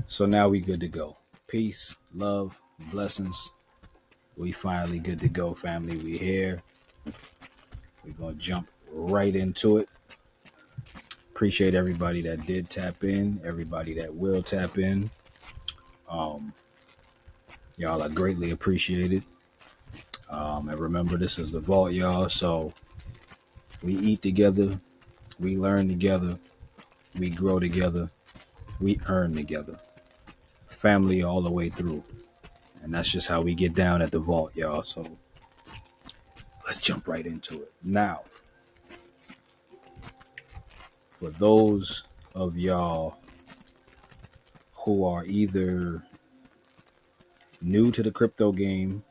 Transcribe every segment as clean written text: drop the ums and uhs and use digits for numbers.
So now we good to go. Peace, love, blessings. We finally good to go, family. We here. We're gonna jump right into it. Appreciate everybody that did tap in, everybody that will tap in. Um, y'all are greatly appreciated. And remember, this is the vault, y'all. So we eat together, we learn together, we grow together, we earn together. Family all the way through. And that's just how we get down at the vault, y'all. So let's jump right into it. Now, for those of y'all who are either new to the crypto game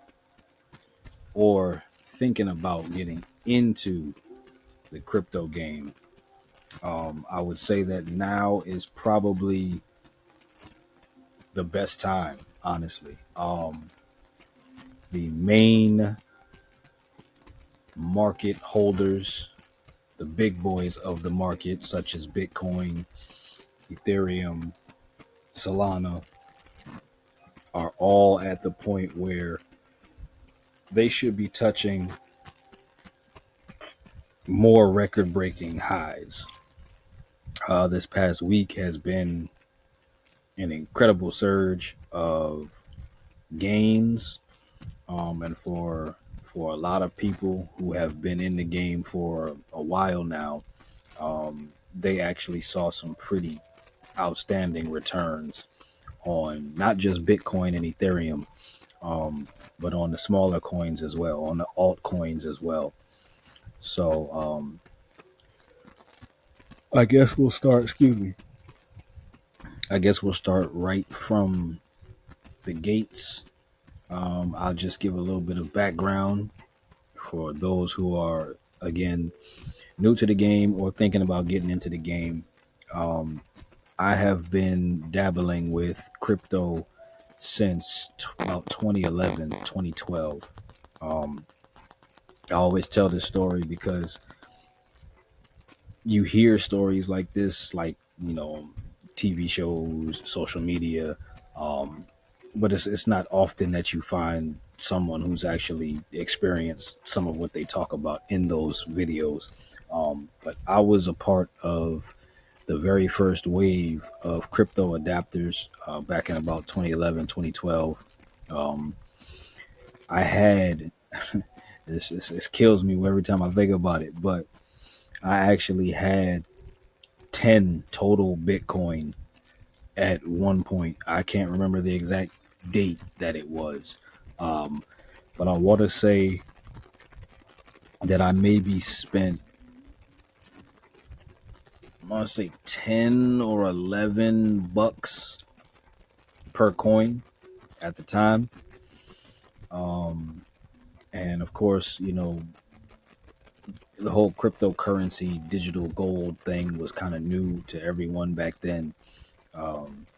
or thinking about getting into the crypto game, I would say that now is probably the best time, honestly. The main market holders, the big boys of the market, such as Bitcoin, Ethereum, Solana, are all at the point where they should be touching more record breaking highs. This past week has been an incredible surge of gains. And for a lot of people who have been in the game for a while now, they actually saw some pretty outstanding returns on not just Bitcoin and Ethereum, but on the smaller coins as well, on the altcoins as well. So I guess we'll start. Excuse me. I guess we'll start right from the gates. I'll just give a little bit of background for those who are, again, new to the game or thinking about getting into the game. Um, I have been dabbling with crypto since about 2011, 2012. I always tell this story because you hear stories like this, like, TV shows, social media, um, but it's not often that you find someone who's actually experienced some of what they talk about in those videos. But I was a part of the very first wave of crypto adapters back in about 2011, 2012. Um, I had, this kills me every time I think about it, but I actually had 10 total Bitcoin at one point. I can't remember the exact date that it was. Um, but I want to say that I maybe spent, I want to say 10 or 11 bucks per coin at the time. Um, and of course, the whole cryptocurrency digital gold thing was kind of new to everyone back then.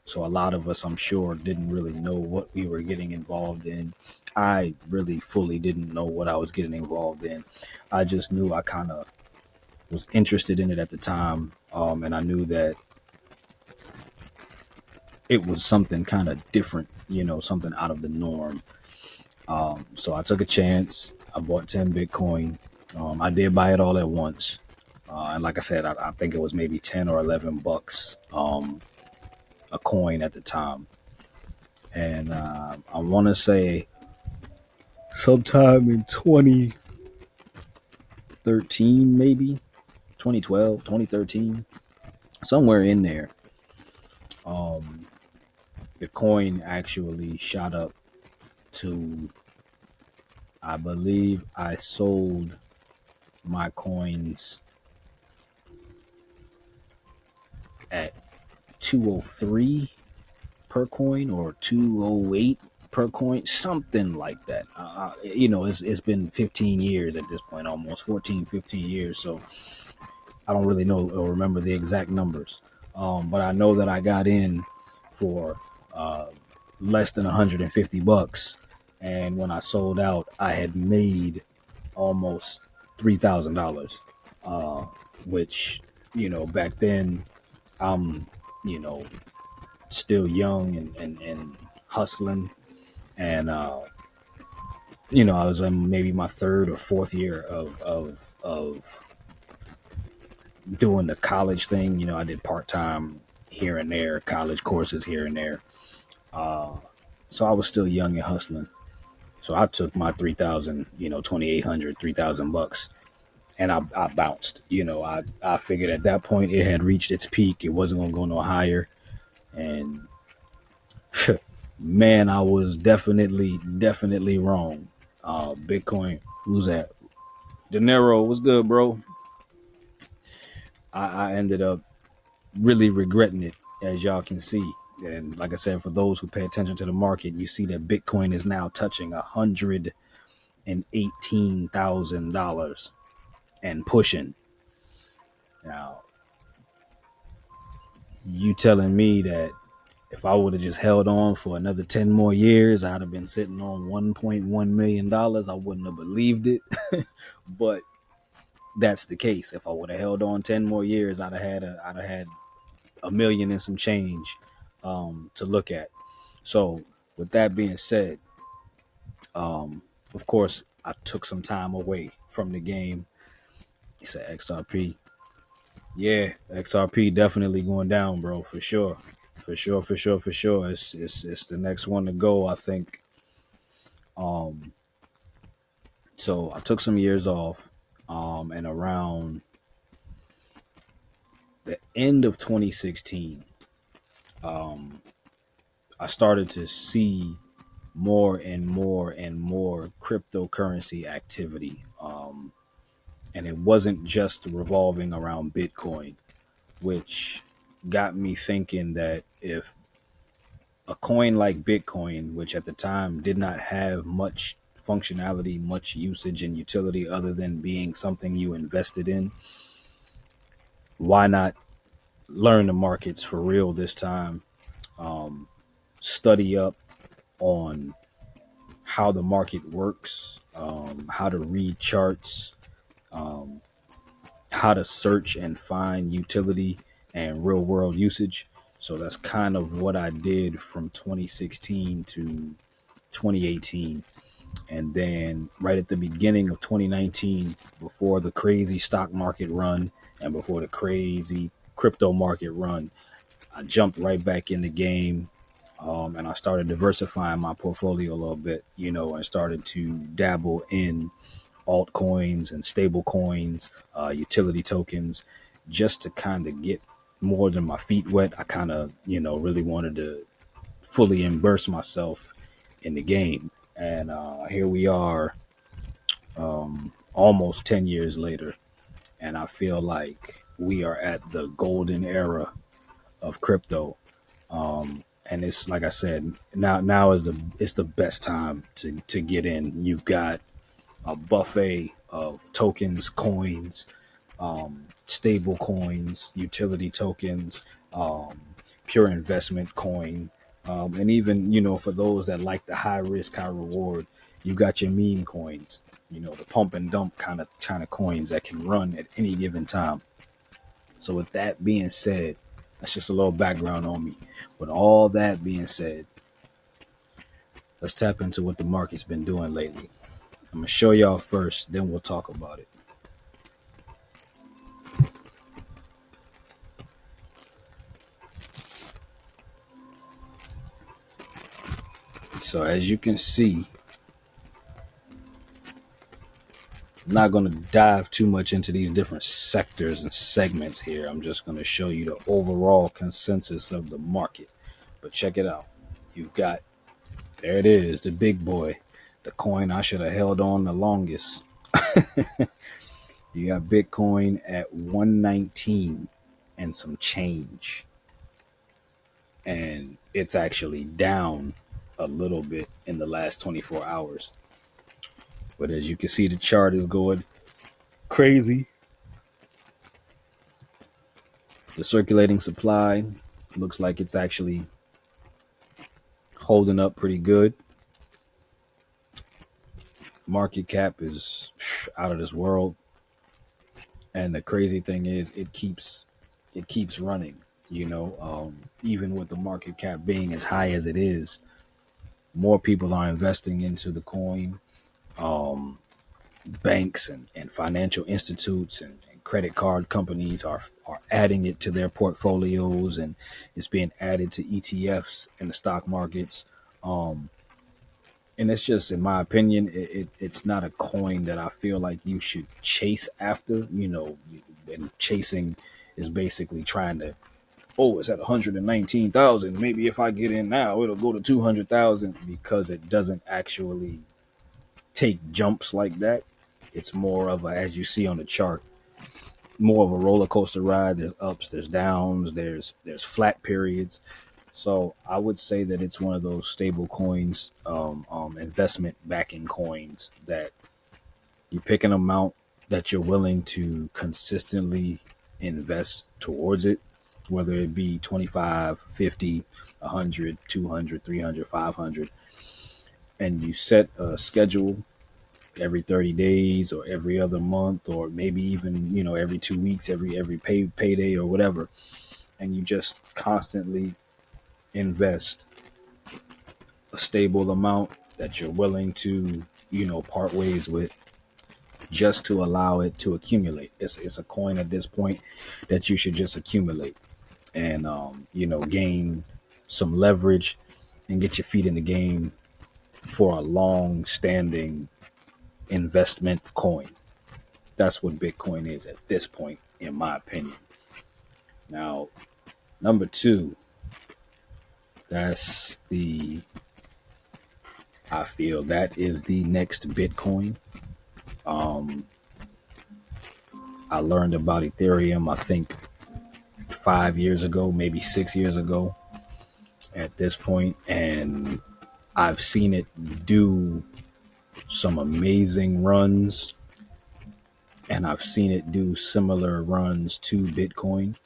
So a lot of us, I'm sure, didn't really know what we were getting involved in. I really fully didn't know what I was getting involved in. I just knew I kind of was interested in it at the time. And I knew that it was something kind of different, something out of the norm. So I took a chance. I bought 10 Bitcoin. I did buy it all at once. And like I said, I think it was maybe 10 or 11 bucks a coin at the time. And I want to say sometime in 2013, maybe 2012, 2013, somewhere in there, um, the coin actually shot up to, I believe I sold my coins at 203 per coin or 208 per coin, something like that. It's been 15 years at this point, almost 14, 15 years. So I don't really know or remember the exact numbers. But I know that I got in for uh, less than 150 bucks. And when I sold out, I had made almost $3,000, which, back then, I'm, you know, still young and hustling. And I was in maybe my third or fourth year of doing the college thing. I did part time here and there, college courses here and there. Uh, so I was still young and hustling. So I took my 3,000, 2,800, 3,000 bucks, and I bounced. I figured at that point it had reached its peak. It wasn't gonna go no higher, and man, I was definitely wrong. Bitcoin, who's that? De Niro, what's good, bro? I ended up really regretting it, as y'all can see. And like I said, for those who pay attention to the market, you see that Bitcoin is now touching $118,000 and pushing. Now, you telling me that if I would have just held on for another 10 more years, I'd have been sitting on $1.1 million. I wouldn't have believed it. But that's the case. If I would have held on 10 more years, I'd have had a million and some change to look at. So with that being said, of course, I took some time away from the game. He said XRP. Yeah, XRP definitely going down, bro, for sure. For sure. It's the next one to go, I think. Um, so I took some years off, and around the end of 2016, um, I started to see more and more and more cryptocurrency activity. And it wasn't just revolving around Bitcoin, which got me thinking that if a coin like Bitcoin, which at the time did not have much functionality, much usage and utility other than being something you invested in, why not learn the markets for real this time? Um, Study up on how the market works, how to read charts, um, how to search and find utility and real world usage. So that's kind of what I did from 2016 to 2018. And then right at the beginning of 2019, before the crazy stock market run and before the crazy crypto market run, I jumped right back in the game. And I started diversifying my portfolio a little bit, and started to dabble in altcoins and stable coins, utility tokens, just to kind of get more than my feet wet. I kind of, really wanted to fully immerse myself in the game. And here we are, almost 10 years later. And I feel like we are at the golden era of crypto. And it's like I said, now is the best time to get in. You've got a buffet of tokens, coins, stable coins, utility tokens, um, pure investment coin, and even for those that like the high risk, high reward, you got your meme coins. The pump and dump kind of coins that can run at any given time. So with that being said, that's just a little background on me. With all that being said, let's tap into what the market's been doing lately. I'm gonna show y'all first, then we'll talk about it. So as you can see, I'm not going to dive too much into these different sectors and segments here. I'm just going to show you the overall consensus of the market. But check it out. You've got, there it is, the big boy, the coin I should have held on the longest. You got Bitcoin at 119 and some change. And it's actually down a little bit in the last 24 hours. But as you can see, the chart is going crazy. The circulating supply looks like it's actually holding up pretty good. Market cap is out of this world. And the crazy thing is it keeps running. Even with the market cap being as high as it is, more people are investing into the coin. Um, Banks and financial institutes and credit card companies are adding it to their portfolios, and it's being added to ETFs in the stock markets. Um, and it's just, in my opinion, it's not a coin that I feel like you should chase after. And chasing is basically trying to, oh, it's at 119,000. Maybe if I get in now, it'll go to 200,000, because it doesn't actually take jumps like that. It's more of a, as you see on the chart, more of a roller coaster ride. There's ups, there's downs, there's flat periods. So I would say that it's one of those stable coins, investment backing coins, that you pick an amount that you're willing to consistently invest towards it, whether it be 25, 50, 100, 200, 300, 500, and you set a schedule every 30 days or every other month, or maybe even every 2 weeks, every payday or whatever, and you just constantly invest a stable amount that you're willing to part ways with, just to allow it to accumulate. It's a coin at this point that you should just accumulate, and gain some leverage and get your feet in the game for a long standing investment coin. That's what Bitcoin is at this point, in my opinion. Now, number two, that's the, I feel that is the next Bitcoin. Um, I learned about Ethereum, I think 5 years ago, maybe 6 years ago at this point, and I've seen it do some amazing runs, and I've seen it do similar runs to Bitcoin.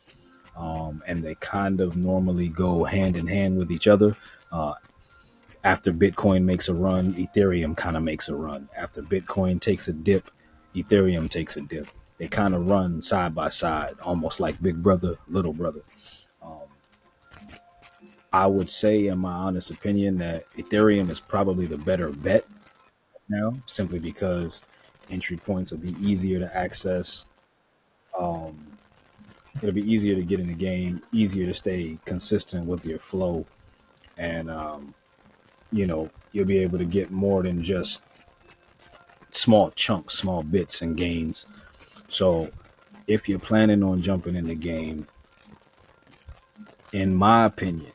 And they kind of normally go hand in hand with each other. Uh, After Bitcoin makes a run, Ethereum kind of makes a run. After Bitcoin takes a dip, Ethereum takes a dip. They kind of run side by side, almost like big brother, little brother. Um, I would say, in my honest opinion, that Ethereum is probably the better bet now, simply because entry points will be easier to access. Um, it'll be easier to get in the game, easier to stay consistent with your flow, and you'll be able to get more than just small chunks, small bits and gains. So if you're planning on jumping in the game, in my opinion,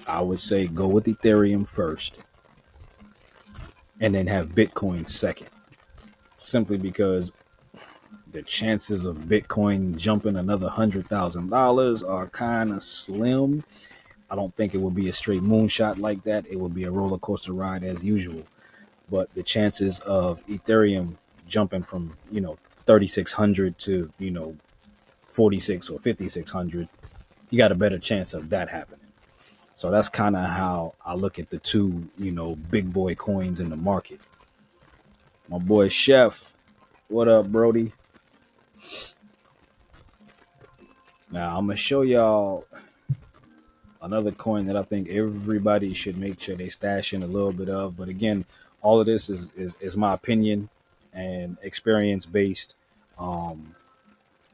I would say go with Ethereum first and then have Bitcoin second. Simply because the chances of Bitcoin jumping another $100,000 are kind of slim. I don't think it would be a straight moonshot like that. It would be a roller coaster ride as usual. But the chances of Ethereum jumping from 3,600 to 46 or 5,600, you got a better chance of that happening. So that's kind of how I look at the two big boy coins in the market. My boy Chef, what up, Brody? Now I'm gonna show y'all another coin that I think everybody should make sure they stash in a little bit of. But again, all of this is my opinion and experience based, um,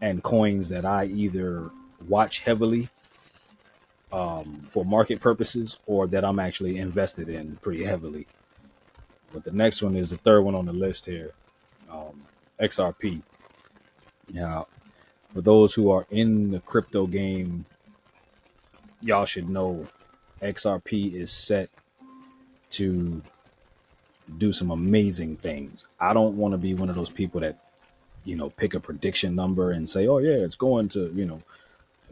and coins that I either watch heavily for market purposes, or that I'm actually invested in pretty heavily. But the next one is the third one on the list here, XRP. Now, for those who are in the crypto game, y'all should know XRP is set to do some amazing things. I don't want to be one of those people that pick a prediction number and say, oh yeah, it's going to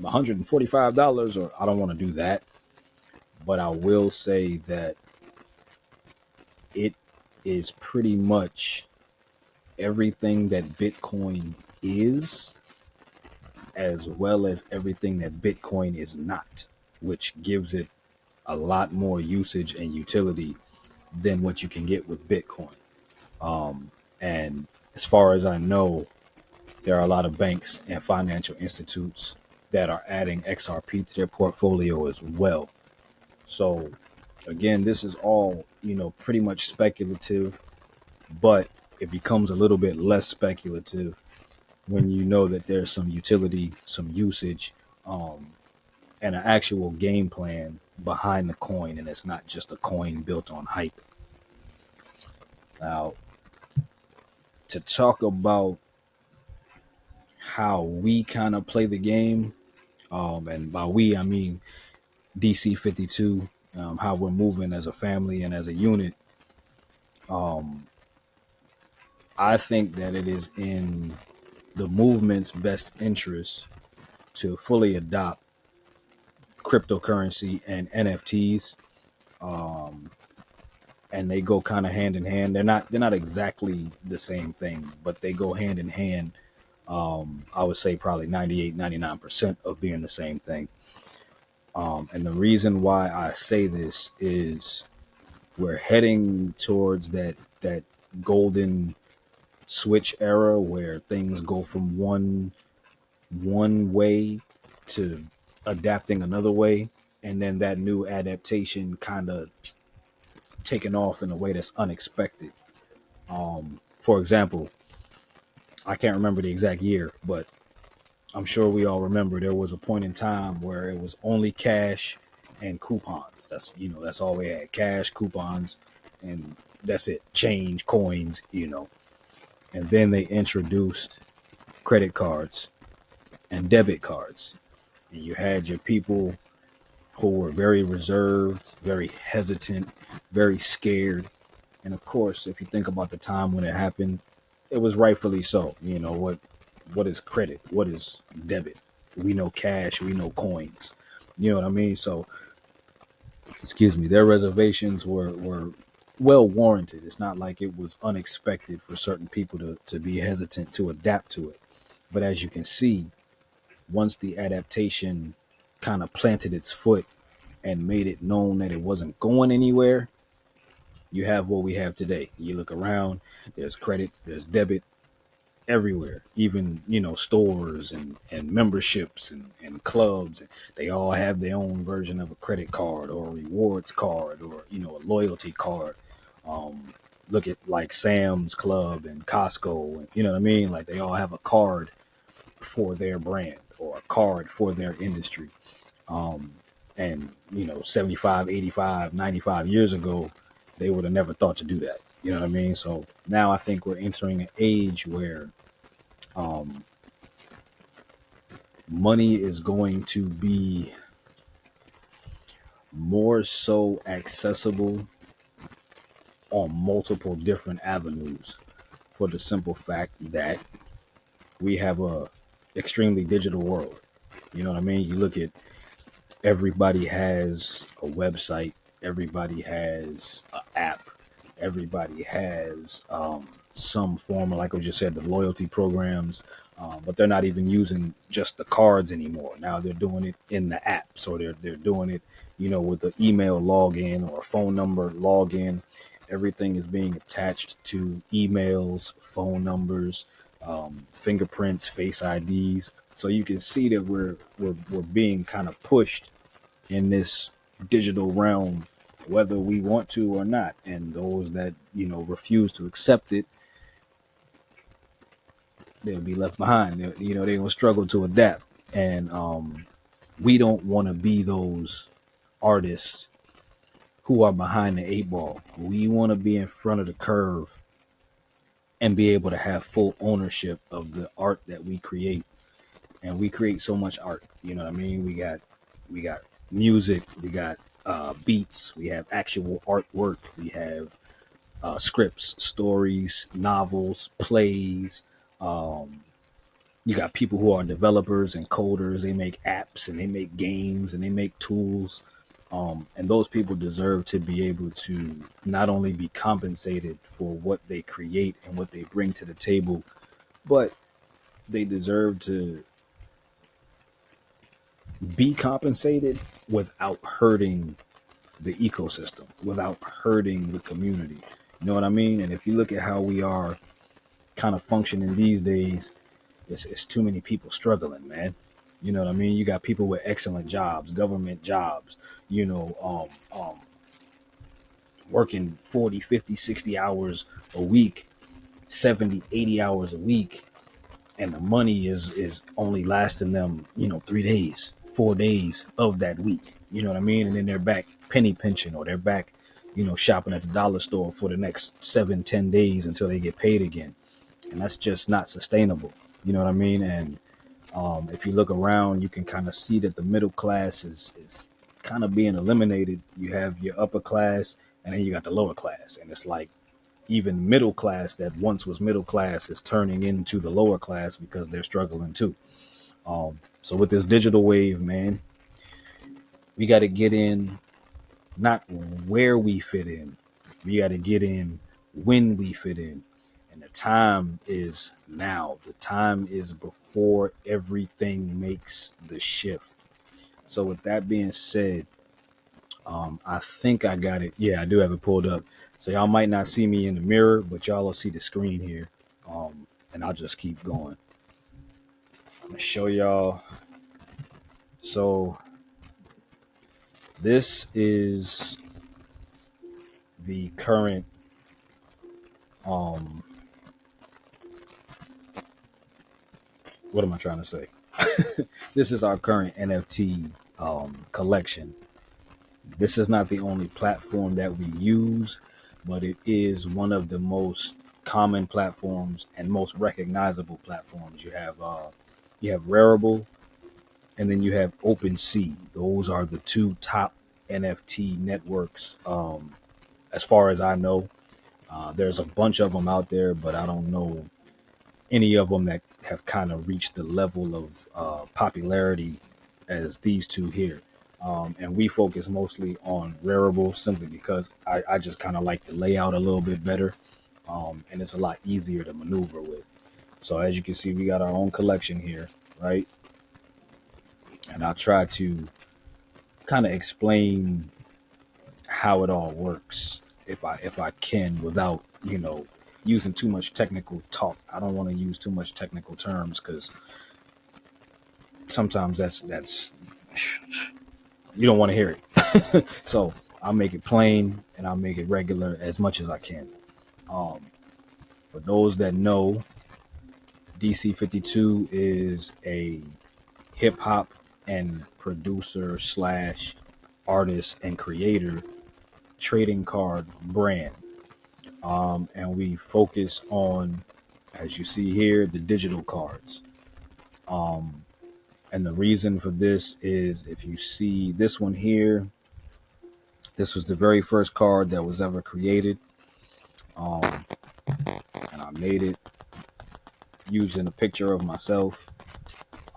$145, or I don't want to do that. But I will say that it is pretty much everything that Bitcoin is, as well as everything that Bitcoin is not, which gives it a lot more usage and utility than what you can get with Bitcoin. And as far as I know, there are a lot of banks and financial institutes that are adding XRP to their portfolio as well. So again, this is all, pretty much speculative, but it becomes a little bit less speculative when you know that there's some utility, some usage, um, and an actual game plan behind the coin, and it's not just a coin built on hype. Now, to talk about how we kind of play the game, and by we I mean DC 52, how we're moving as a family and as a unit. Um, I think that it is in the movement's best interest to fully adopt cryptocurrency and NFTs. Um, and they go kind of hand in hand. They're not exactly the same thing, but they go hand in hand. I would say probably 98, 99% of being the same thing. And the reason why I say this is we're heading towards that golden switch era where things go from one way to adapting another way, and then that new adaptation kind of taking off in a way that's unexpected. For example, I can't remember the exact year, but I'm sure we all remember there was a point in time where it was only cash and coupons. That's all we had: cash, coupons, and that's it. Change, coins. And then they introduced credit cards and debit cards, and you had your people who were very reserved, very hesitant, very scared. And of course, if you think about the time when it happened, it was rightfully so. What is credit? What is debit? We know cash, we know coins. You know what I mean? So, excuse me, their reservations were well warranted. It's not like it was unexpected for certain people to be hesitant to adapt to it. But as you can see, once the adaptation kind of planted its foot and made it known that it wasn't going anywhere, you have what we have today. You look around, there's credit, there's debit everywhere, even, stores and memberships and clubs. They all have their own version of a credit card or a rewards card or, a loyalty card. Um, Look at like Sam's Club and Costco, and you know what I mean? Like they all have a card for their brand or a card for their industry. Um, and 75, 85, 95 years ago, they would have never thought to do that. You know what I mean? So now I think we're entering an age where um, money is going to be more so accessible on multiple different avenues, for the simple fact that we have a extremely digital world. You know what I mean? You look at, everybody has a website, everybody has an app, everybody has some form of, like I just said, the loyalty programs, but they're not even using just the cards anymore. Now they're doing it in the app, so they're doing it, with the email login or a phone number login. Everything is being attached to emails, phone numbers, fingerprints, face IDs. So you can see that we're being kind of pushed in this digital realm, whether we want to or not. And those that, refuse to accept it, they'll be left behind. They will struggle to adapt. And we don't want to be those artists who are behind the eight ball. We want to be in front of the curve and be able to have full ownership of the art that we create. And we create so much art. You know what I mean? We got music, we got beats, we have actual artwork, we have scripts, stories, novels, plays. Um, you got people who are developers and coders. They make apps and they make games and they make tools. And those people deserve to be able to not only be compensated for what they create and what they bring to the table, but they deserve to be compensated without hurting the ecosystem, without hurting the community. You know what I mean? And if you look at how we are kind of functioning these days, it's too many people struggling, man. You know what I mean? You got people with excellent jobs, government jobs, you know, working 40, 50, 60 hours a week, 70, 80 hours a week, and the money is only lasting them, 3 days, 4 days of that week. You know what I mean? And then they're back penny pinching, or they're back, shopping at the dollar store for the next 7, 10 days until they get paid again. And that's just not sustainable. You know what I mean? And if you look around, you can kind of see that the middle class is kind of being eliminated. You have your upper class, and then you got the lower class, and it's like even middle class that once was middle class is turning into the lower class because they're struggling too. So with this digital wave, man, we got to get in not where we fit in, we got to get in when we fit in. And the time is now. The time is before everything makes the shift. So with that being said, I think I got it. Yeah, I do have it pulled up. So y'all might not see me in the mirror, but y'all will see the screen here. And I'll just keep going. I'm gonna show y'all. So this is the current um what am I trying to say? This is our current NFT collection. This is not the only platform that we use, but it is one of the most common platforms and most recognizable platforms. You have Rarible, and then you have OpenSea. Those are the two top NFT networks, as far as I know. There's a bunch of them out there, but I don't know any of them that have kind of reached the level of popularity as these two here. And we focus mostly on Rarible simply because I just kind of like the layout a little bit better, and it's a lot easier to maneuver with. So as you can see, we got our own collection here, right? And I'll try to kind of explain how it all works if I can without using too much technical talk. I don't want to use too much technical terms because sometimes that's you don't want to hear it. So I'll make it plain and I'll make it regular as much as I can. Um, for those that know, DC52 is a hip hop and producer slash artist and creator trading card brand. And we focus on, as you see here, the digital cards. Um, and the reason for this is if you see this one here, this was the very first card that was ever created. Um, and I made it using a picture of myself,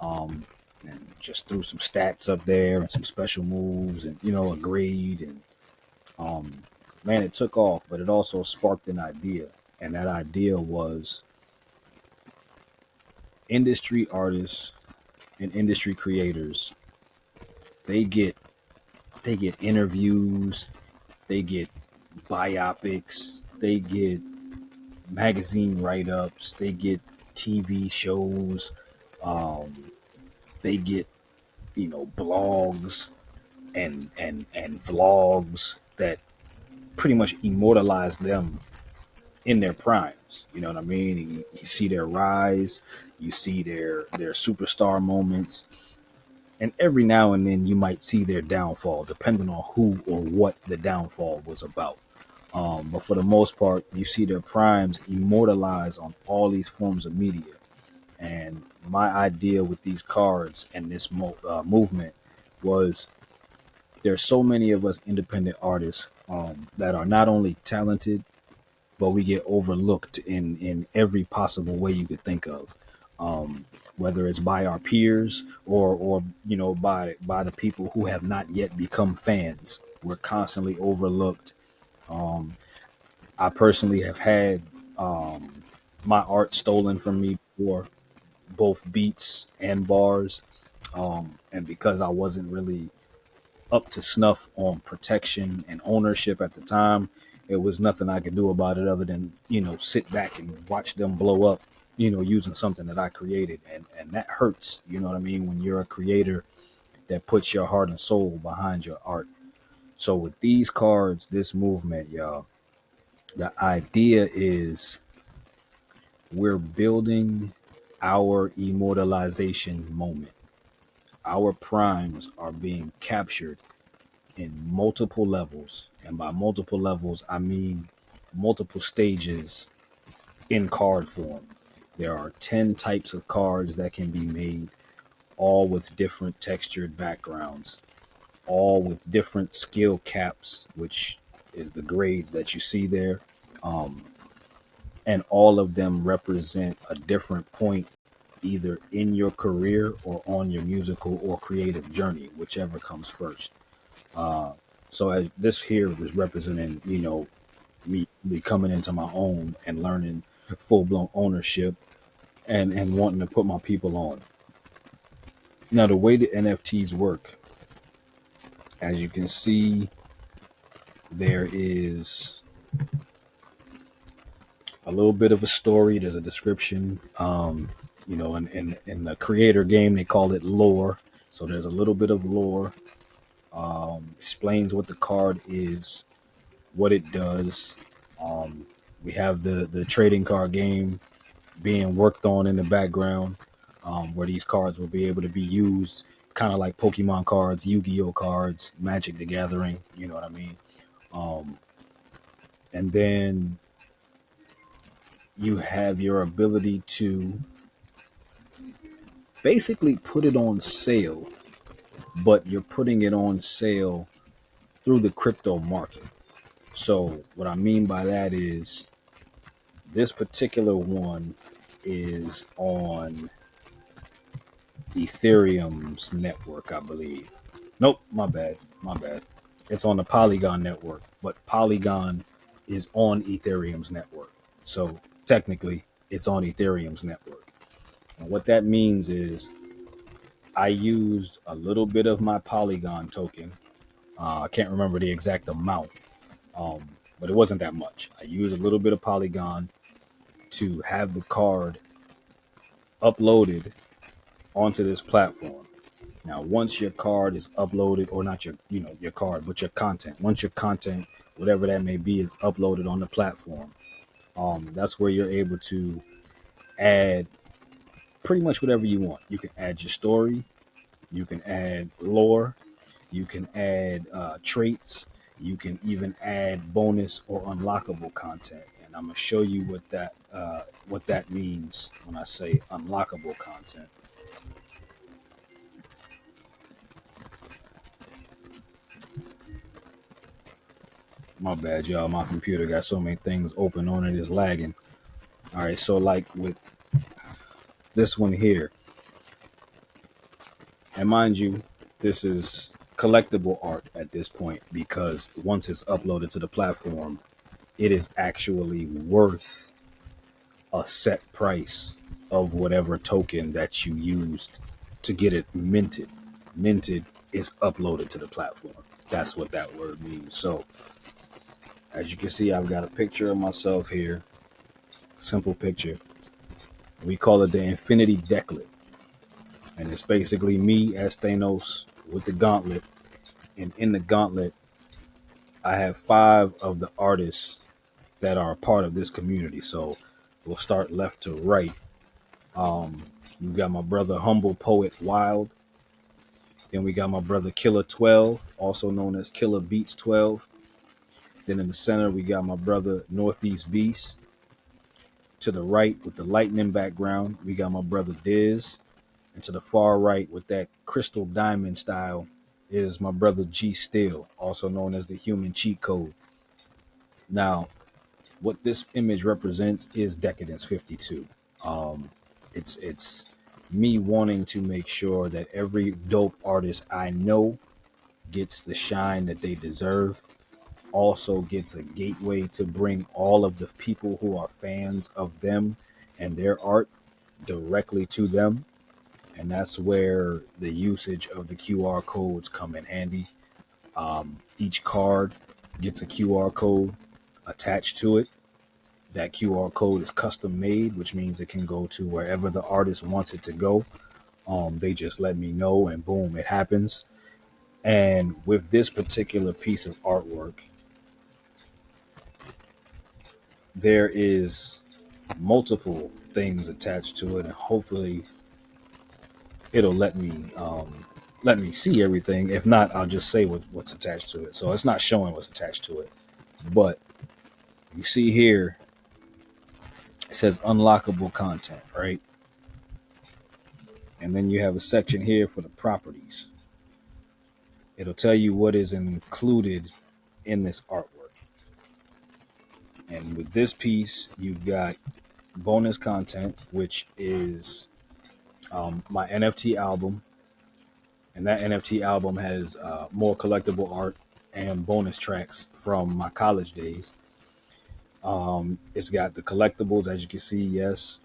um, and just threw some stats up there and some special moves and, a grade. And um, man, it took off, but it also sparked an idea. And that idea was industry artists and industry creators, they get interviews, they get biopics, they get magazine write-ups, they get TV shows, um, they get blogs and vlogs that pretty much immortalize them in their primes. You know what I mean? You see their rise, you see their superstar moments, and every now and then you might see their downfall, depending on who or what the downfall was about. But for the most part, you see their primes immortalized on all these forms of media. And my idea with these cards and this movement was there's so many of us independent artists that are not only talented, but we get overlooked in every possible way you could think of. Whether it's by our peers or by the people who have not yet become fans, we're constantly overlooked. Um, I personally have had my art stolen from me for both beats and bars, and because I wasn't really up to snuff on protection and ownership at the time, it was nothing I could do about it other than sit back and watch them blow up, using something that I created, and that hurts. You know what I mean? When you're a creator that puts your heart and soul behind your art. So with these cards, this movement, y'all, the idea is we're building our immortalization moment. Our primes are being captured in multiple levels. And by multiple levels, I mean multiple stages in card form. There are 10 types of cards that can be made, all with different textured backgrounds, all with different skill caps, which is the grades that you see there. Um, and all of them represent a different point, either in your career or on your musical or creative journey, whichever comes first. Uh, so as this here is representing, me coming into my own and learning full blown ownership and wanting to put my people on. Now, the way the NFTs work, as you can see, there is a little bit of a story. There's a description. In the creator game, they call it lore. So there's a little bit of lore. Explains what the card is, what it does. Um, we have the trading card game being worked on in the background, where these cards will be able to be used, kind of like Pokemon cards, Yu-Gi-Oh cards, Magic the Gathering. You know what I mean? Um, and then you have your ability to basically put it on sale, but you're putting it on sale through the crypto market. So what I mean by that is this particular one is on Ethereum's network, I believe. Nope, my bad. It's on the Polygon network, but Polygon is on Ethereum's network. So technically, it's on Ethereum's network. And what that means is I used a little bit of my Polygon token. I can't remember the exact amount, um, but it wasn't that much. I used a little bit of Polygon to have the card uploaded onto this platform. Now, once your card is uploaded, or not your card, but your content. Once your content, whatever that may be, is uploaded on the platform, that's where you're able to add pretty much whatever you want. You can add your story, you can add lore, you can add traits, you can even add bonus or unlockable content. And I'm gonna show you what that means when I say unlockable content. My bad, y'all. My computer got so many things open on it, it's lagging. All right, so like with this one here, and mind you, this is collectible art at this point because once it's uploaded to the platform, it is actually worth a set price of whatever token that you used to get it minted. Minted is uploaded to the platform. That's what that word means. So, as you can see, I've got a picture of myself here. Simple picture. We call it the Infinity Decklet. And it's basically me as Thanos with the gauntlet. And in the gauntlet, I have 5 of the artists that are a part of this community. So we'll start left to right. We got my brother Humble Poet Wild. Then we got my brother Killer 12, also known as Killer Beats 12. Then in the center, we got my brother Northeast Beast. To the right, with the lightning background, we got my brother Diz. And to the far right, with that crystal diamond style, is my brother G Steel, also known as the Human Cheat Code. Now, what this image represents is Decadence 52. Um, it's me wanting to make sure that every dope artist I know gets the shine that they deserve, also gets a gateway to bring all of the people who are fans of them and their art directly to them. And that's where the usage of the QR codes come in handy. Each card gets a QR code attached to it. That QR code is custom made, which means it can go to wherever the artist wants it to go. They just let me know, and boom, it happens. And with this particular piece of artwork, there is multiple things attached to it, and hopefully it'll let me see everything. If not, I'll just say what's attached to it. So it's not showing what's attached to it, but you see here it says unlockable content, right? And then you have a section here for the properties. It'll tell you what is included in this artwork. And with this piece, you've got bonus content, which is my NFT album. And that NFT album has more collectible art and bonus tracks from my college days. It's got the collectibles, as you can see, yes.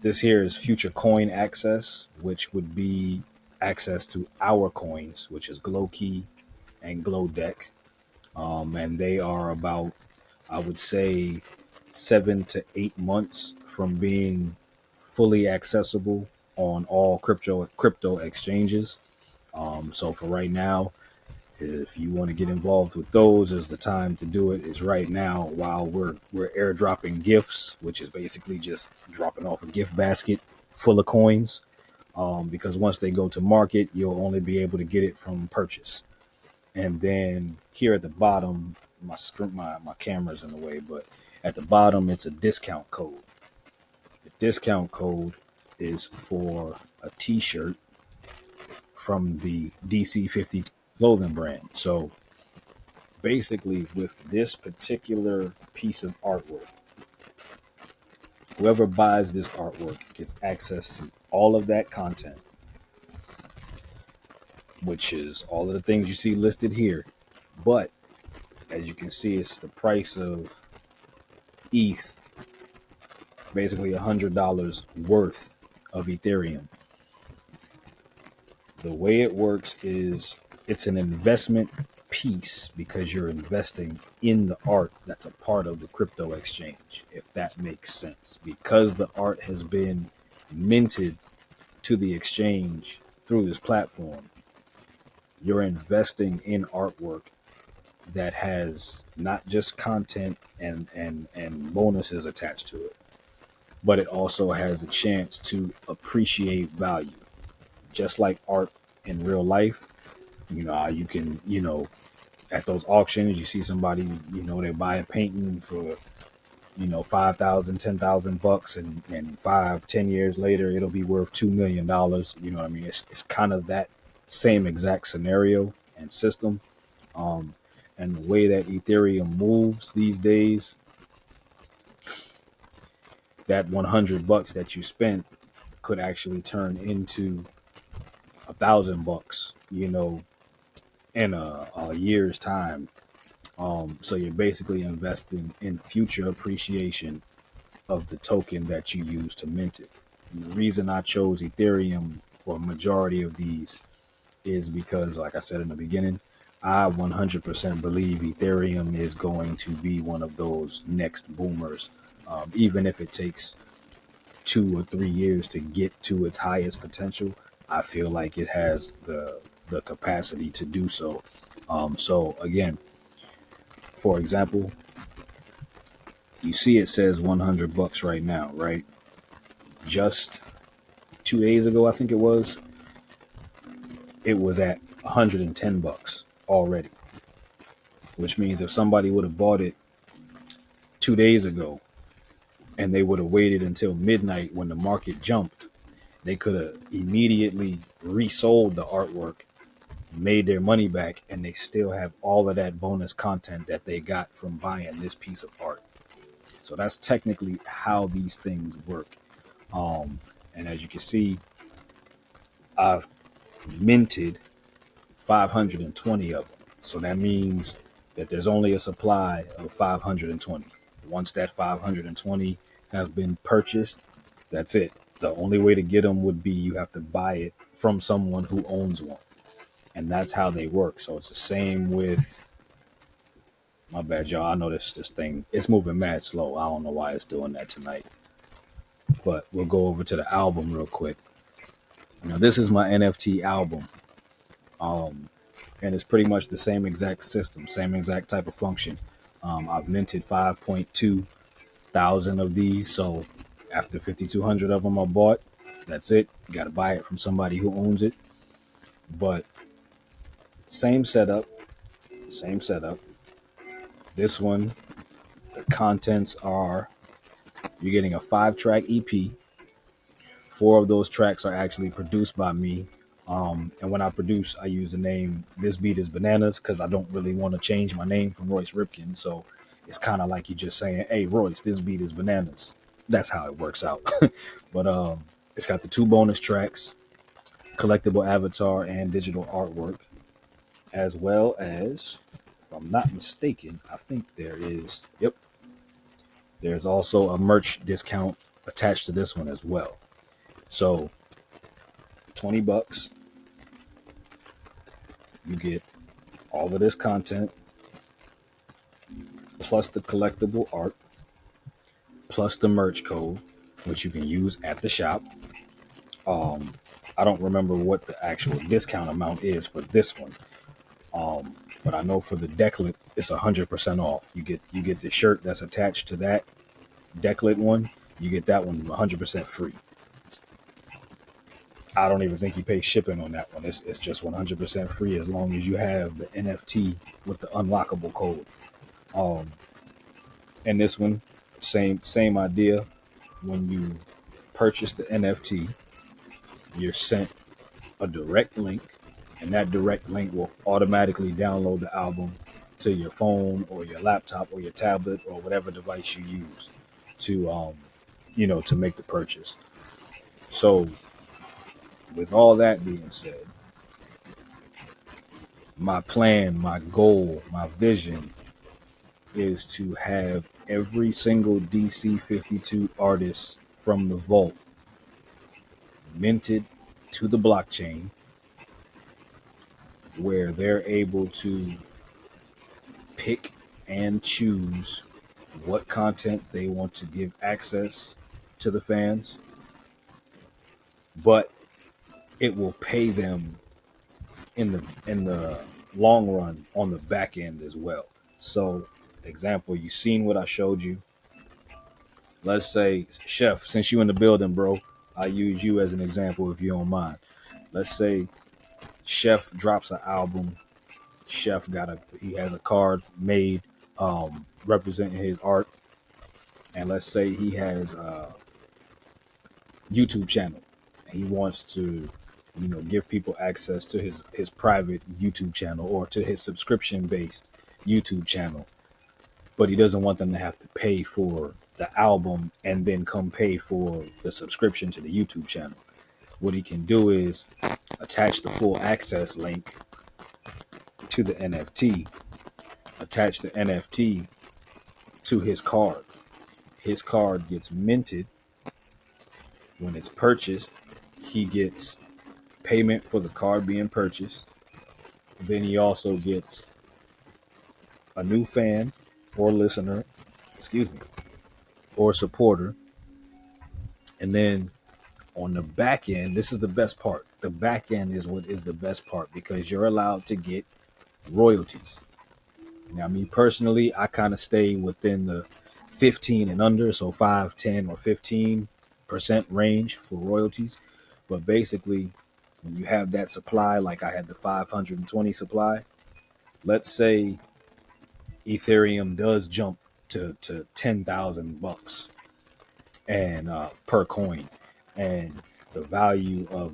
This here is future coin access, which would be access to our coins, which is Glow Key and Glow Deck. And they are about, I would say, 7 to 8 months from being fully accessible on all crypto exchanges. So for right now, if you want to get involved with those, is the time to do it. Is right now while we're airdropping gifts, which is basically just dropping off a gift basket full of coins. Because once they go to market, you'll only be able to get it from purchase. And then here at the bottom, my camera's in the way, but at the bottom it's a discount code. The discount code is for a T-shirt from the DC50 clothing brand. So basically, with this particular piece of artwork, whoever buys this artwork gets access to all of that content, which is all of the things you see listed here. But as you can see, it's the price of ETH, basically $100 worth of Ethereum. The way it works is it's an investment piece because you're investing in the art that's a part of the crypto exchange, if that makes sense. Because the art has been minted to the exchange through this platform, you're investing in artwork that has not just content and bonuses attached to it, but it also has a chance to appreciate value. Just like art in real life, you can, at those auctions, you see somebody, they buy a painting for, 5,000, 10,000 bucks, and 5, 10 years later, it'll be worth $2 million. You know what I mean? It's kind of that same exact scenario and system. Um, and the way that Ethereum moves these days, that 100 bucks that you spent could actually turn into 1,000 bucks, in a year's time. So you're basically investing in future appreciation of the token that you use to mint it. And the reason I chose Ethereum for a majority of these is because, like I said in the beginning, I 100% believe Ethereum is going to be one of those next boomers, even if it takes 2 or 3 years to get to its highest potential. I feel like it has the capacity to do so. So again, for example, you see it says 100 bucks right now, right? Just 2 days ago, I think it was at 110 bucks already, which means if somebody would have bought it 2 days ago and they would have waited until midnight when the market jumped, they could have immediately resold the artwork, made their money back, and they still have all of that bonus content that they got from buying this piece of art. So that's technically how these things work. And as you can see, I've minted 520 of them. So that means that there's only a supply of 520. Once that 520 has been purchased, that's it. The only way to get them would be you have to buy it from someone who owns one. And that's how they work. So it's the same with My bad, y'all. I know this thing it's moving mad slow. I don't know why it's doing that tonight. But we'll go over to the album real quick. Now this is my NFT album. Um, and it's pretty much the same exact system, same exact type of function. I've minted 5.2 thousand of these, so after 5,200 of them are bought, that's it. You got to buy it from somebody who owns it. But same setup, same setup. This one, the contents are you're getting a 5-track EP. 4 of those tracks are actually produced by me. And when I produce, I use the name This Beat is Bananas because I don't really want to change my name from Royce Ripken. So it's kind of like you just saying, hey, Royce, this beat is bananas. That's how it works out. But it's got the 2 bonus tracks, collectible avatar and digital artwork, as well as, if I'm not mistaken, I think there is, yep, there's also a merch discount attached to this one as well. So $20, you get all of this content, plus the collectible art, plus the merch code, which you can use at the shop. Um, I don't remember what the actual discount amount is for this one, but I know for the decklet, it's 100% off. You get the shirt that's attached to that decklet one. You get that one 100% free. I don't even think you pay shipping on that one. It's just 100% free as long as you have the NFT with the unlockable code. Um, and this one, same idea. When you purchase the NFT, you're sent a direct link, and that direct link will automatically download the album to your phone or your laptop or your tablet or whatever device you use to to make the purchase. So with all that being said, my plan, my goal, my vision is to have every single DC52 artist from the vault minted to the blockchain where they're able to pick and choose what content they want to give access to the fans, but it will pay them in the long run on the back end as well. So, example, you seen what I showed you. Let's say, Chef, since you in the building, bro, I use you as an example if you don't mind. Let's say Chef drops an album. He has a card made representing his art, and let's say he has a YouTube channel and he wants to give people access to his private YouTube channel or to his subscription based YouTube channel, but he doesn't want them to have to pay for the album and then come pay for the subscription to the YouTube channel. What he can do is attach the full access link to the NFT, attach the NFT to his card. His card gets minted. When it's purchased, he gets payment for the card being purchased. Then he also gets a new fan or listener, excuse me, or supporter. And then on the back end, this is the best part. The back end is what is the best part because you're allowed to get royalties. Now, me personally, I kind of stay within the 15 and under, so 5, 10, or 15% range for royalties. But basically, when you have that supply, like I had the 520 supply, let's say Ethereum does jump to $10,000 and per coin, and the value of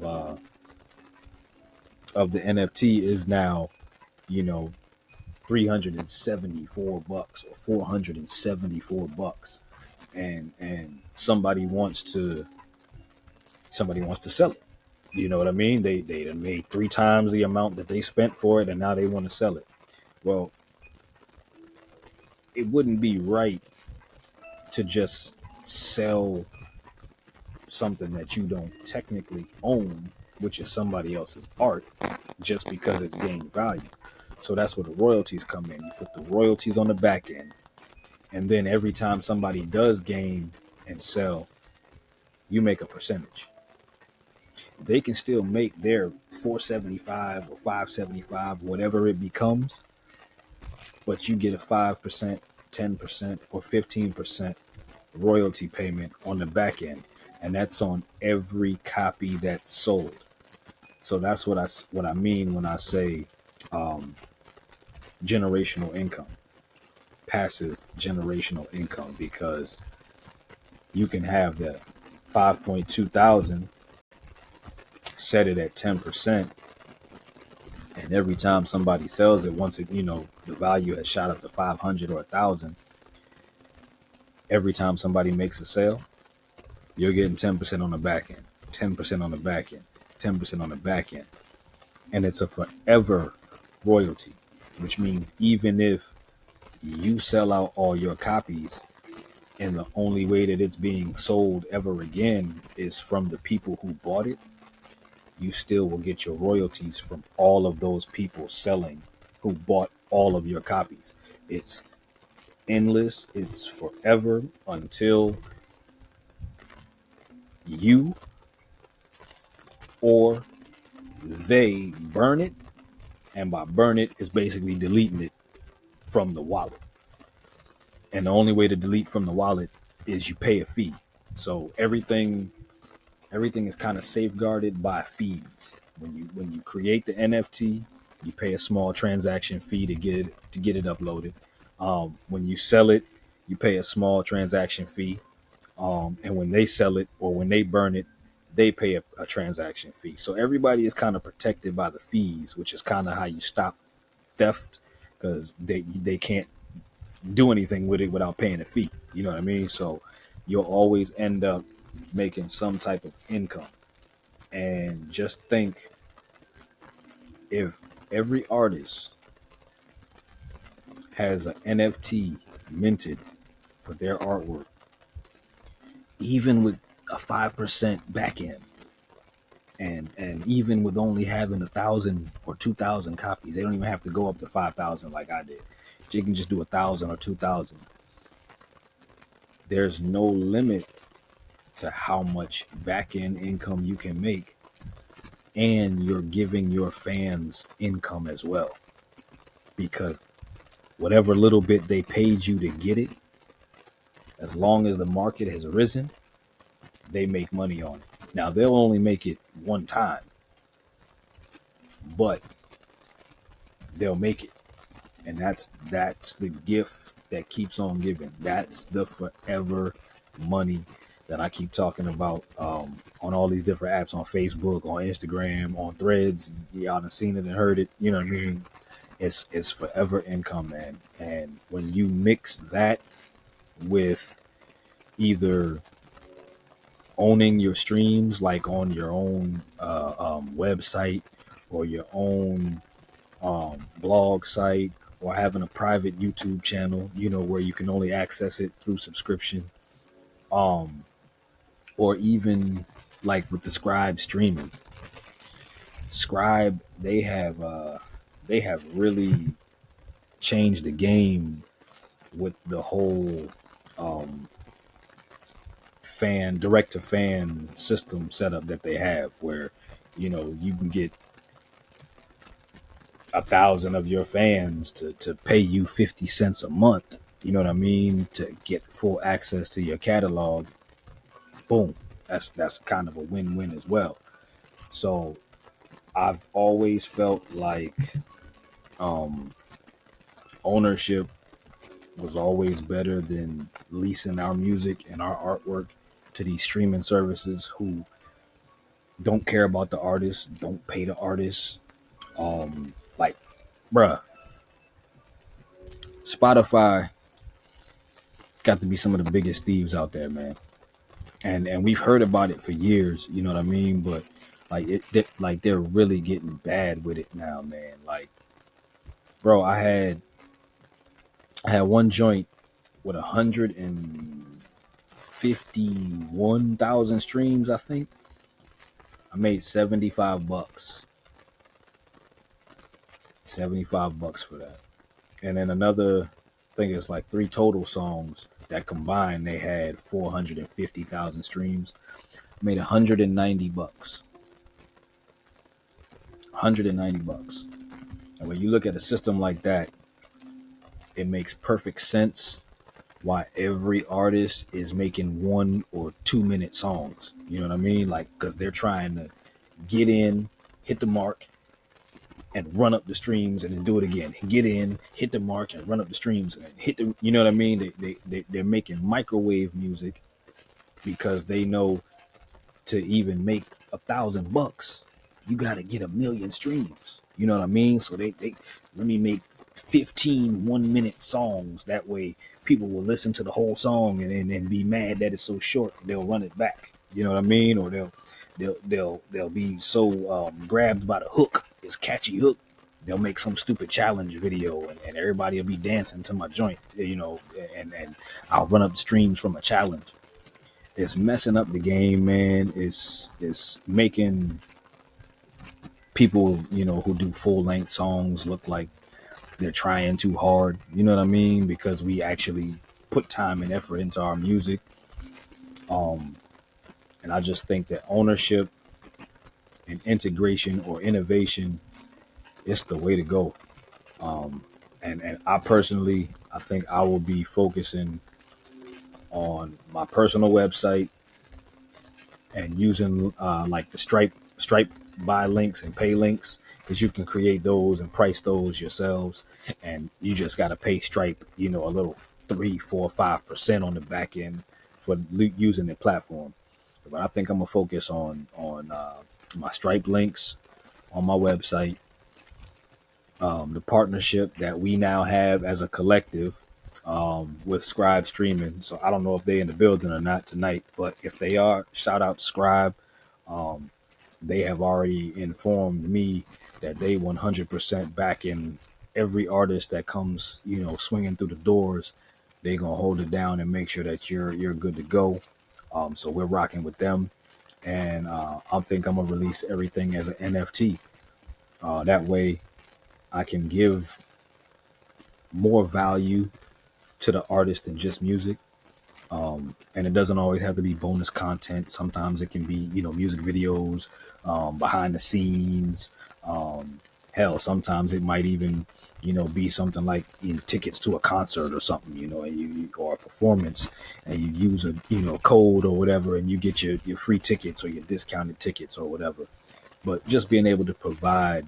the NFT is now, you know, $374 or $474, and somebody wants to sell it. You know what I mean? They made 3 times the amount that they spent for it, and now they want to sell it. Well, it wouldn't be right to just sell something that you don't technically own, which is somebody else's art, just because it's gained value. So that's where the royalties come in. You put the royalties on the back end, and then every time somebody does gain and sell, you make a percentage. They can still make their 475 or 575, whatever it becomes, but you get a 5%, 10%, or 15% royalty payment on the back end, and that's on every copy that's sold. So that's what I mean when I say um, generational income, passive generational income, because you can have the 5.2 thousand, set it at 10%, and every time somebody sells it, once it, the value has shot up to 500 or 1,000, every time somebody makes a sale, you're getting 10% on the back end, 10% on the back end, 10% on the back end. And it's a forever royalty, which means even if you sell out all your copies and the only way that it's being sold ever again is from the people who bought it, you still will get your royalties from all of those people selling who bought all of your copies. It's endless, it's forever until you or they burn it. And by burn it is basically deleting it from the wallet. And the only way to delete from the wallet is you pay a fee. So everything is kind of safeguarded by fees. When you create the NFT, you pay a small transaction fee to get it uploaded. When you sell it, you pay a small transaction fee. And when they sell it or when they burn it, they pay a transaction fee. So everybody is kind of protected by the fees, which is kind of how you stop theft, because they can't do anything with it without paying a fee. You know what I mean? So you'll always end up making some type of income. And just think, if every artist has an NFT minted for their artwork, even with a 5% back end, and even with only having 1,000 or 2,000 copies, they don't even have to go up to 5,000 like I did. You can just do 1,000 or 2,000. There's no limit to how much back end income you can make, and you're giving your fans income as well, because whatever little bit they paid you to get it, as long as the market has risen, they make money on it. Now they'll only make it one time, but they'll make it. And that's the gift that keeps on giving. That's the forever money that I keep talking about on all these different apps, on Facebook, on Instagram, on Threads. Y'all done seen it and heard it. You know what I mean? It's forever income, man. And when you mix that with either owning your streams, like on your own website or your own blog site, or having a private YouTube channel, where you can only access it through subscription, or even like with the Scribe streaming. Scribe, they have really changed the game with the whole direct to fan system setup that they have, where you can get 1,000 of your fans to pay you 50 cents a month, you know what I mean, to get full access to your catalog. Boom. That's kind of a win-win as well. So I've always felt like um, ownership was always better than leasing our music and our artwork to these streaming services who don't care about the artists, don't pay the artists. Like, bruh, Spotify got to be some of the biggest thieves out there, man. And we've heard about it for years, you know what I mean? But like they're really getting bad with it now, man. Like, bro, I had one joint with 151,000 streams, I think. I made $75. $75 for that. And then another, I think it's like 3 total songs that combined, they had 450,000 streams. Made $190. $190. And when you look at a system like that, it makes perfect sense why every artist is making 1 or 2 minute songs. You know what I mean? Like, because they're trying to get in, hit the mark, and run up the streams, and then do it again. Get in, hit the mark, and run up the streams, and hit the. You know what I mean? They're making microwave music because they know to even make $1,000, you got to get 1 million streams. You know what I mean? So they let me make 15 1 minute songs. That way people will listen to the whole song and be mad that it's so short. They'll run it back. You know what I mean? Or they'll be so grabbed by the hook, this catchy hook. They'll make some stupid challenge video, and everybody will be dancing to my joint, you know, and I'll run up the streams from a challenge. It's messing up the game, man. It's making people, you know, who do full length songs look like they're trying too hard. You know what I mean? Because we actually put time and effort into our music. And I just think that ownership and integration or innovation is the way to go. And I personally, I think I will be focusing on my personal website and using like the Stripe buy links and pay links, because you can create those and price those yourselves, and you just got to pay Stripe, you know, a little 3, 4, 5% on the back end for using the platform. But I think I'm gonna focus on my Stripe links on my website, the partnership that we now have as a collective with Scribe Streaming. So I don't know if they're in the building or not tonight, but if they are, shout out to Scribe. Um, they have already informed me that they 100% back in every artist that comes, you know, swinging through the doors. They're gonna hold it down and make sure that you're good to go. So we're rocking with them, and I think I'm gonna release everything as an NFT. That way, I can give more value to the artist than just music. And it doesn't always have to be bonus content. Sometimes it can be, you know, music videos, behind the scenes. Hell, sometimes it might even, you know, be something like, you know, tickets to a concert or something, you know, and or a performance, and you use a, you know, code or whatever, and you get your free tickets or your discounted tickets or whatever. But just being able to provide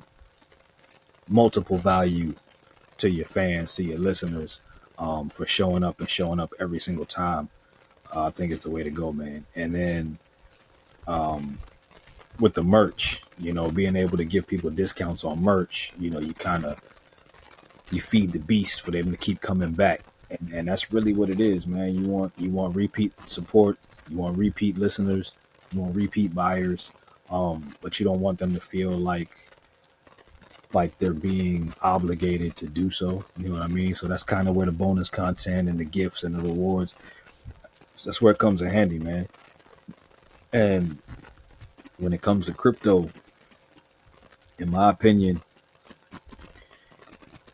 multiple value to your fans, to your listeners, for showing up and showing up every single time. I think it's the way to go, man. And then with the merch, you know, being able to give people discounts on merch, you know, you feed the beast for them to keep coming back. And that's really what it is, man. You want repeat support, you want repeat listeners, you want repeat buyers, but you don't want them to feel like they're being obligated to do so. You know what I mean? So that's kind of where the bonus content and the gifts and the rewards, that's where it comes in handy, man. And when it comes to crypto, in my opinion,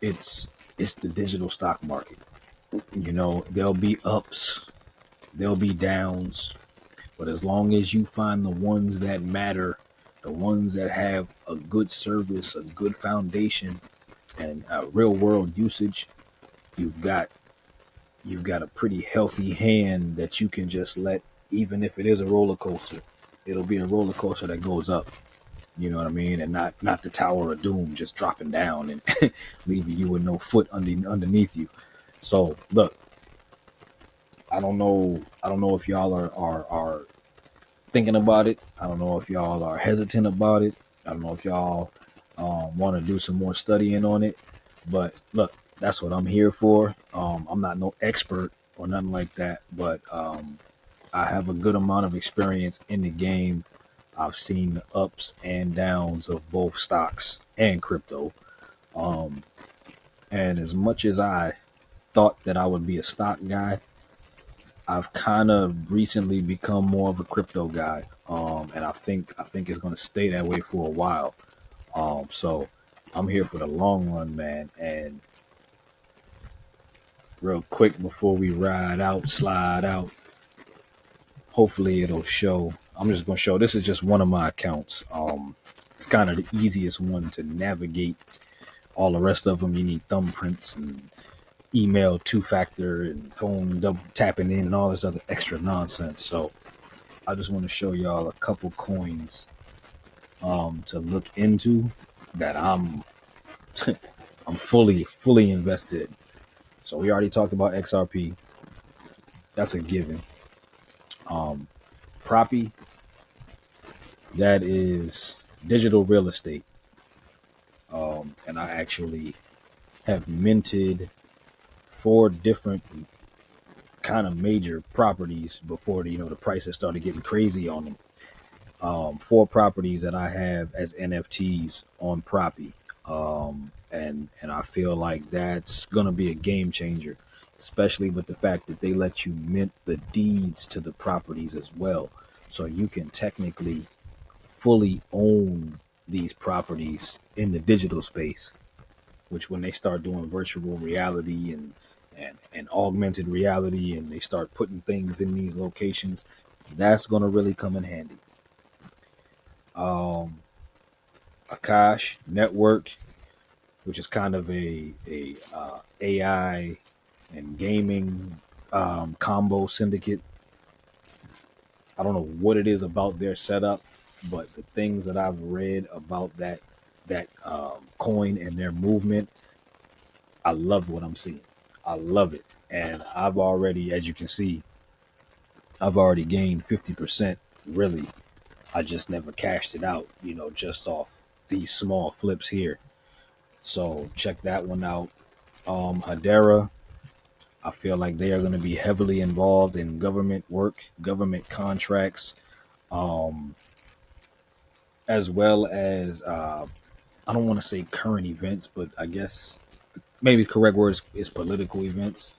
it's the digital stock market. You know, there'll be ups, there'll be downs, but as long as you find the ones that matter, the ones that have a good service, a good foundation, and a real world usage, you've got a pretty healthy hand that you can just let, even if it is a roller coaster, it'll be a roller coaster that goes up. You know what I mean? And not the Tower of Doom just dropping down and leaving you with no foot underneath you. So look, I don't know if y'all are thinking about it. I don't know if y'all are hesitant about it. I don't know if y'all want to do some more studying on it. But look, that's what I'm here for. I'm not no expert or nothing like that, but I have a good amount of experience in the game. I've seen the ups and downs of both stocks and crypto. Um, and as much as I thought that I would be a stock guy, I've kind of recently become more of a crypto guy. And I think it's going to stay that way for a while. So I'm here for the long run, man. And real quick before we slide out, hopefully it'll show. I'm just gonna show. This is just one of my accounts. It's kind of the easiest one to navigate. All the rest of them, you need thumbprints and email two-factor and phone double tapping in and all this other extra nonsense. So I just want to show y'all a couple coins to look into that I'm fully invested. So we already talked about XRP. That's a given. Proppy, that is digital real estate. And I actually have minted 4 different kind of major properties before the prices started getting crazy on them. 4 properties that I have as NFTs on Proppy. And I feel like that's gonna be a game changer, especially with the fact that they let you mint the deeds to the properties as well. So you can technically fully own these properties in the digital space, which when they start doing virtual reality and augmented reality and they start putting things in these locations, that's gonna really come in handy. Akash Network, which is kind of a AI and gaming combo syndicate. I don't know what it is about their setup, but the things that I've read about that coin and their movement, I love what I'm seeing. I love it, and I've already, as you can see, I've already gained 50%. Really, I just never cashed it out, just off these small flips here. So check that one out. Hedera, I feel like they are going to be heavily involved in government work, government contracts, um, as well as I don't want to say current events, but I guess maybe the correct word is political events.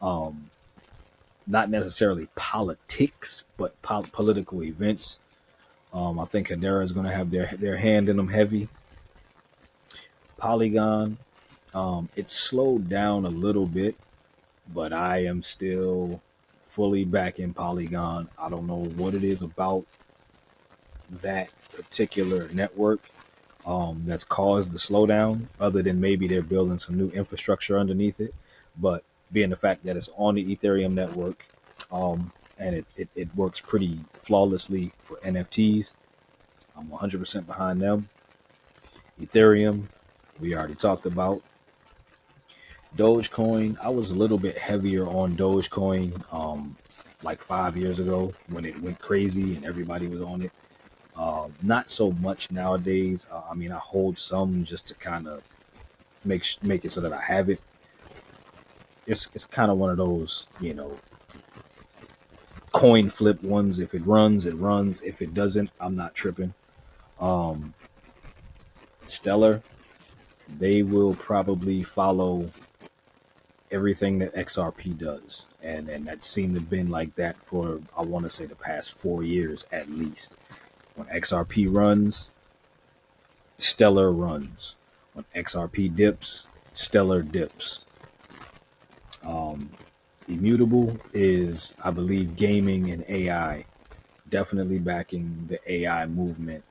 Um, Not necessarily politics, but political events. I think Hedera is going to have their hand in them heavy. Polygon, it's slowed down a little bit, but I am still fully back in Polygon. I don't know what it is about that particular network that's caused the slowdown, other than maybe they're building some new infrastructure underneath it. But being the fact that it's on the Ethereum network, and it works pretty flawlessly for NFTs, I'm 100% behind them. Ethereum, we already talked about. Dogecoin, I was a little bit heavier on Dogecoin like 5 years ago when it went crazy and everybody was on it. Not so much nowadays. I mean, I hold some just to kind of make it so that I have it. It's kind of one of those, coin flip ones. If it runs, it runs. If it doesn't, I'm not tripping. Um, Stellar, they will probably follow everything that XRP does, and that seemed to have been like that for, I want to say, the past 4 years at least. When XRP runs, Stellar runs. When XRP dips, Stellar dips. Um, Immutable is, I believe, gaming and AI, definitely backing the AI movement.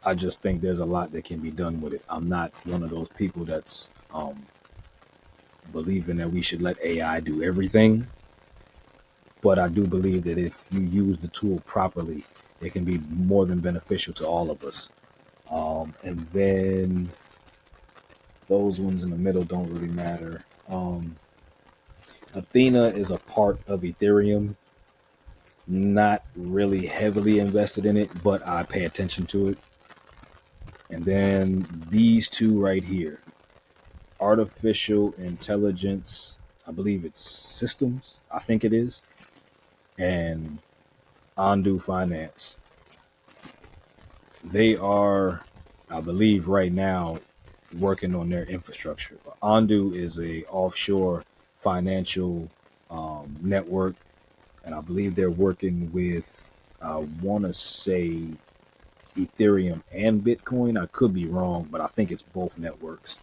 I just think there's a lot that can be done with it. I'm not one of those people that's believing that we should let AI do everything, but I do believe that if you use the tool properly, it can be more than beneficial to all of us. And then those ones in the middle don't really matter. Athena is a part of Ethereum. Not really heavily invested in it, but I pay attention to it. And then these two right here, artificial intelligence, I believe it's systems, I think it is, and Ondu Finance. They are, I believe, right now working on their infrastructure. Ondu is a offshore financial network, and I believe they're working with, I want to say, Ethereum and Bitcoin. I could be wrong, but I think it's both networks.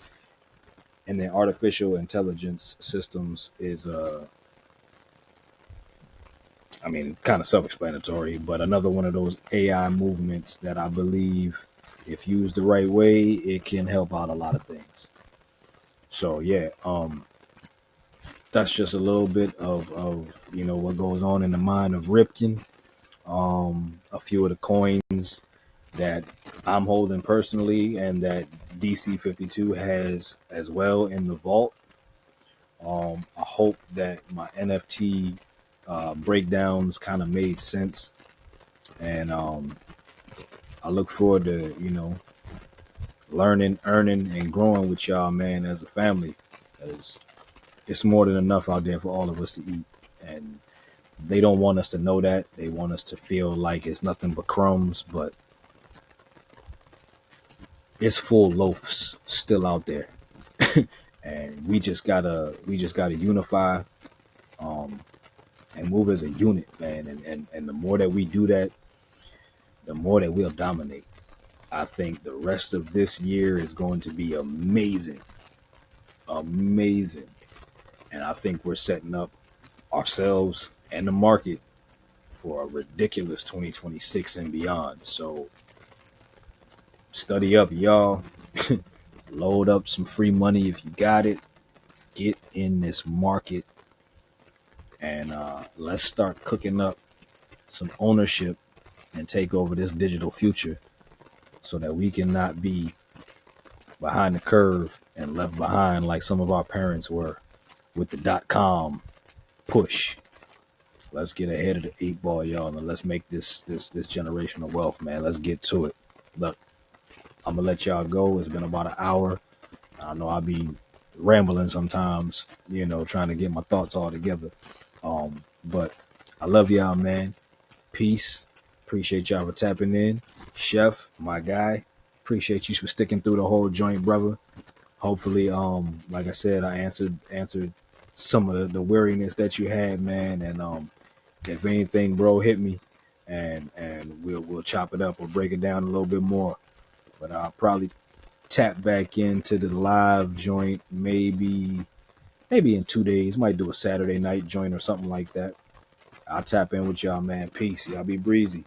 And then artificial intelligence systems is I mean, kind of self-explanatory, but another one of those AI movements that I believe, if used the right way, it can help out a lot of things. So yeah, that's just a little bit of what goes on in the mind of Ripken. A few of the coins that I'm holding personally, and that DC52 has as well in the vault. I hope that my NFT breakdowns kind of made sense, and I look forward to learning, earning, and growing with y'all, man, as a family. Because it's more than enough out there for all of us to eat, and they don't want us to know that. They want us to feel like it's nothing but crumbs, but it's full loaves still out there. And we just gotta unify, um, and move as a unit, man. And the more that we do that, the more that we'll dominate. I think the rest of this year is going to be amazing, amazing. And I think we're setting up ourselves and the market for a ridiculous 2026 and beyond. So study up, y'all. Load up some free money if you got it. Get in this market, and let's start cooking up some ownership and take over this digital future, so that we cannot be behind the curve and left behind like some of our parents were with the .com push. Let's get ahead of the eight ball, y'all, and let's make this generational wealth, man. Let's get to it. Look, I'm gonna let y'all go. It's been about an hour. I know I'll be rambling sometimes, trying to get my thoughts all together. But I love y'all, man. Peace. Appreciate y'all for tapping in. Chef, my guy. Appreciate you for sticking through the whole joint, brother. Hopefully, like I said, I answered some of the weariness that you had, man. And if anything, bro, hit me, and we'll chop it up or break it down a little bit more. But I'll probably tap back into the live joint maybe in 2 days. Might do a Saturday night joint or something like that. I'll tap in with y'all, man. Peace. Y'all be breezy.